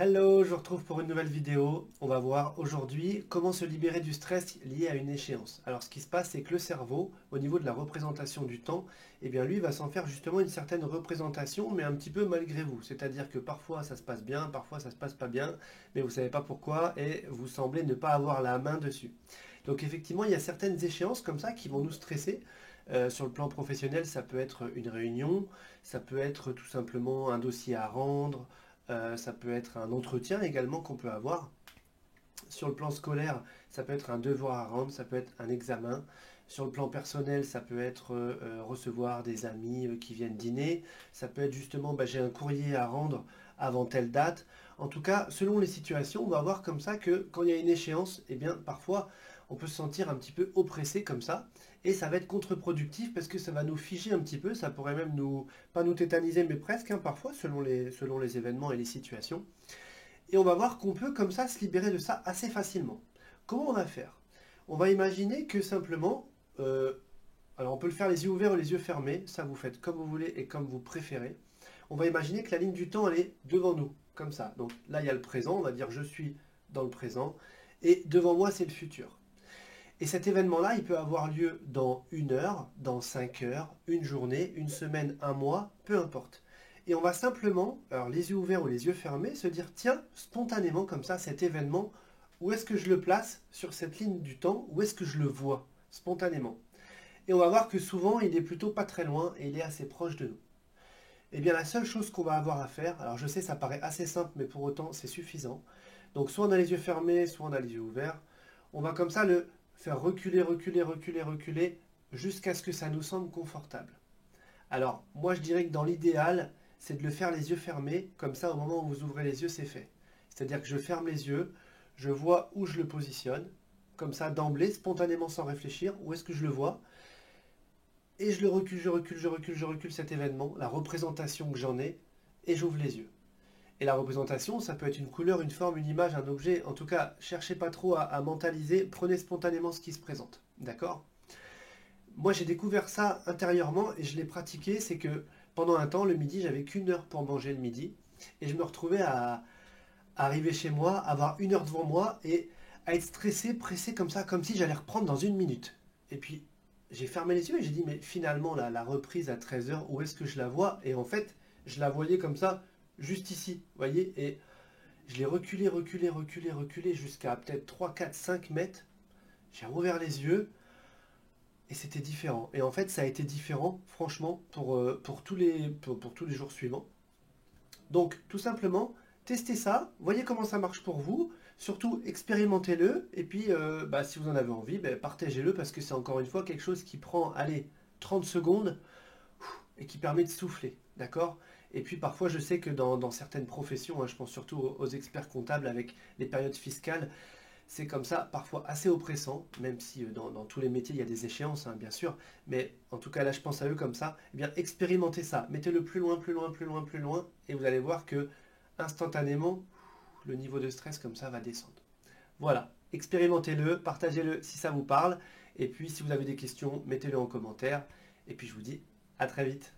Hello, je vous retrouve pour une nouvelle vidéo. On va voir aujourd'hui comment se libérer du stress lié à une échéance. Alors ce qui se passe, c'est que le cerveau, au niveau de la représentation du temps, eh bien lui va s'en faire justement une certaine représentation, mais un petit peu malgré vous. C'est-à-dire que parfois ça se passe bien, parfois ça se passe pas bien, mais vous savez pas pourquoi et vous semblez ne pas avoir la main dessus. Donc effectivement, il y a certaines échéances comme ça qui vont nous stresser. Sur le plan professionnel, ça peut être une réunion, ça peut être tout simplement un dossier à rendre, ça peut être un entretien également qu'on peut avoir. Sur le plan scolaire, ça peut être un devoir à rendre, ça peut être un examen. Sur le plan personnel, ça peut être recevoir des amis qui viennent dîner. Ça peut être justement, j'ai un courrier à rendre avant telle date. En tout cas, selon les situations, on va voir comme ça que quand il y a une échéance, eh bien parfois on peut se sentir un petit peu oppressé comme ça. Et ça va être contre-productif parce que ça va nous figer un petit peu. Ça pourrait même nous, pas nous tétaniser, mais presque hein, parfois selon les événements et les situations. Et on va voir qu'on peut comme ça se libérer de ça assez facilement. Comment on va faire? On va imaginer que simplement, alors on peut le faire les yeux ouverts ou les yeux fermés, ça vous faites comme vous voulez et comme vous préférez. On va imaginer que la ligne du temps elle est devant nous, comme ça. Donc là il y a le présent, on va dire je suis dans le présent, et devant moi c'est le futur. Et cet événement-là, il peut avoir lieu dans une heure, dans 5 heures, une journée, une semaine, un mois, peu importe. Et on va simplement, alors les yeux ouverts ou les yeux fermés, se dire, tiens, spontanément comme ça, cet événement, où est-ce que je le place sur cette ligne du temps, où est-ce que je le vois, spontanément. Et on va voir que souvent, il est plutôt pas très loin et il est assez proche de nous. Eh bien, la seule chose qu'on va avoir à faire, alors je sais, ça paraît assez simple, mais pour autant, c'est suffisant. Donc, soit on a les yeux fermés, soit on a les yeux ouverts. On va comme ça le faire reculer, reculer, reculer, reculer, jusqu'à ce que ça nous semble confortable. Alors, moi, je dirais que dans l'idéal, c'est de le faire les yeux fermés, comme ça, au moment où vous ouvrez les yeux, c'est fait. C'est-à-dire que je ferme les yeux, je vois où je le positionne, comme ça, d'emblée, spontanément, sans réfléchir, où est-ce que je le vois, et je le recule, je recule, je recule, je recule cet événement, la représentation que j'en ai, et j'ouvre les yeux. Et la représentation, ça peut être une couleur, une forme, une image, un objet. En tout cas, cherchez pas trop à mentaliser, prenez spontanément ce qui se présente. D'accord? Moi, j'ai découvert ça intérieurement et je l'ai pratiqué. C'est que pendant un temps, le midi, j'avais qu'une heure pour manger le midi. Et je me retrouvais à arriver chez moi, avoir une heure devant moi et à être stressé, pressé comme ça, comme si j'allais reprendre dans une minute. Et puis, j'ai fermé les yeux et j'ai dit, mais finalement, la reprise à 13 heures, où est-ce que je la vois? Et en fait, je la voyais comme ça, juste ici, vous voyez? Et je l'ai reculé, reculé, reculé, reculé jusqu'à peut-être 3, 4, 5 mètres. J'ai rouvert les yeux et c'était différent. Et en fait, ça a été différent, franchement, pour tous les jours suivants. Donc, tout simplement, testez ça, voyez comment ça marche pour vous. Surtout, expérimentez-le. Et puis, si vous en avez envie, partagez-le parce que c'est encore une fois quelque chose qui prend, allez, 30 secondes et qui permet de souffler. D'accord? Et puis parfois, je sais que dans certaines professions, hein, je pense surtout aux experts comptables avec les périodes fiscales, c'est comme ça, parfois assez oppressant, même si dans tous les métiers, il y a des échéances, hein, bien sûr. Mais en tout cas, là, je pense à eux comme ça. Eh bien, expérimentez ça. Mettez-le plus loin, plus loin, plus loin, plus loin. Et vous allez voir que, instantanément, le niveau de stress comme ça va descendre. Voilà. Expérimentez-le, partagez-le si ça vous parle. Et puis, si vous avez des questions, mettez-le en commentaire. Et puis, je vous dis à très vite.